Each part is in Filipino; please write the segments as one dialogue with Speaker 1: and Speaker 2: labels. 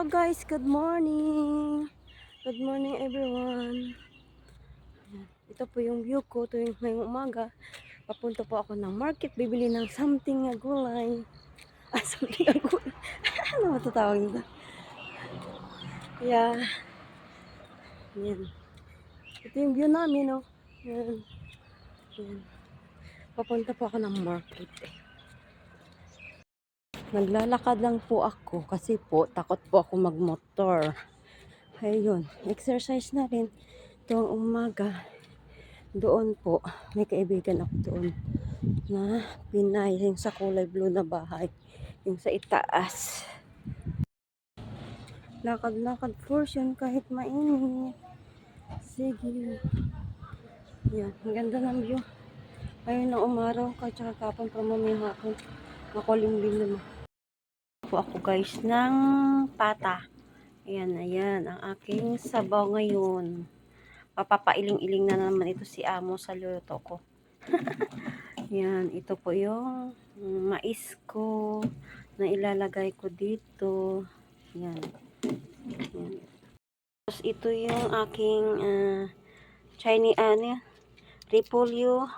Speaker 1: Hello guys, good morning. Good morning everyone. Ito po yung view ko tuwing ngayong umaga. Papunta po ako ng market, bibili ng something na gulay. Something na gulay. Ano matatawag nito? Yeah. Yan. Ito yung view namin, oh. Yan. Yan. Papunta po ako ng market. Naglalakad lang po ako kasi po takot po ako magmotor. Ayun, exercise na rin tuwing umaga. Doon po, may kaibigan ako doon na Pinay, yung sa kulay blue na bahay, yung sa itaas. Lakad-lakad portion kahit mainit. Sige. Yan, ang ganda ng view. Ayun na umaraw, kahit saka kapon pa mamaya hapon. Makulimlim naman. Po ako guys ng pata. Ayan, ayan, ang aking sabaw ngayon. Papapailing-iling na naman ito si Amo sa luto ko. Yan, ito po yung mais ko na ilalagay ko dito. Yan. Yan. Tapos ito yung aking Chinese repolyo.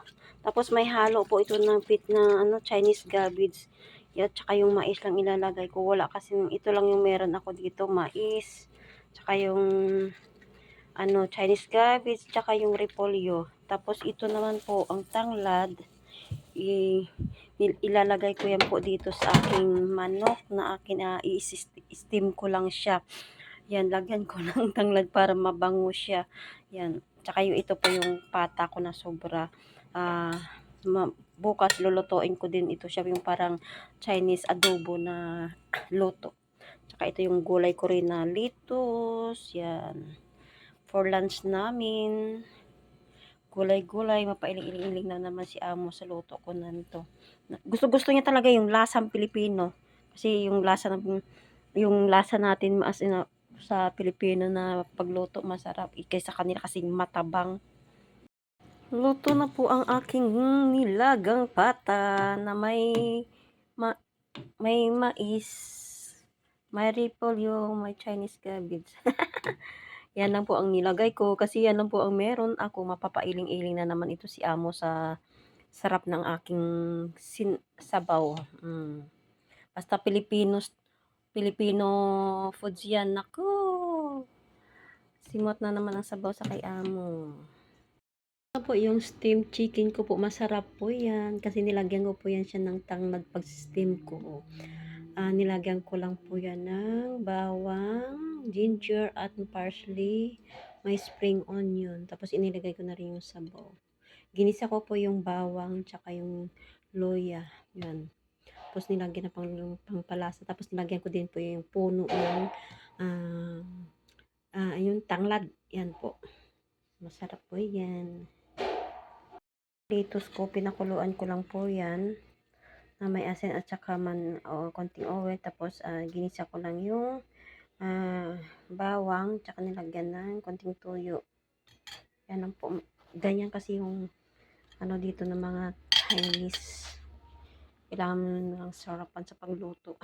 Speaker 1: Tapos may halo po ito ng pit na Chinese cabbage. Yan, tsaka yung mais lang ilalagay ko. Wala kasi ito lang yung meron ako dito, mais. Tsaka yung Chinese cabbage, tsaka yung repolyo. Tapos ito naman po ang tanglad. Ilalagay ko yan po dito sa aking manok na akin i-steam ko lang siya. Yan, lagyan ko ng tanglad para mabango siya. Yan, tsaka yung ito po yung pata ko na sobra. Bukas lulutuin ko din ito siya yung parang Chinese adobo na luto. Tsaka ito yung gulay ko rin na lettuce. Yan, for lunch namin. Gulay-gulay, mapailing-iling na naman si Amo sa luto ko na nito. Gusto niya talaga yung lasang Pilipino. Kasi yung lasa natin as in, sa Pilipino na pagluto masarap. Kaysa kanila kasing matabang. Luto na po ang aking nilagang pata na may mais, may repolyo, may Chinese cabbage. Yan lang po ang nilagay ko kasi yan lang po ang meron ako. Mapapailing-iling na naman ito si Amo sa sarap ng aking sabaw. Basta Filipino foods yan. Naku! Simot na naman ang sabaw sa kay Amo. Ito po yung steamed chicken ko po. Masarap po yan kasi nilagyan ko po yan siya ng tanglad pag steam ko. Nilagyan ko lang po yan ng bawang, ginger at parsley, may spring onion. Tapos inilagay ko na rin yung sabaw. Ginisa ko po yung bawang tsaka yung loya. Yan. Tapos nilagyan na pangpalasa. Tapos nilagyan ko din po yung puno ng yung tanglad. Yan po. Masarap po yan. Lettuce ko, pinakuluan ko lang po yan na may asin at saka konting oil. Tapos ginisa ko lang yung bawang tsaka nilagyan ng konting tuyo. Yan lang po. Ganyan kasi yung dito ng mga Chinese. Kailangan mo ng sarapan sa pagluto.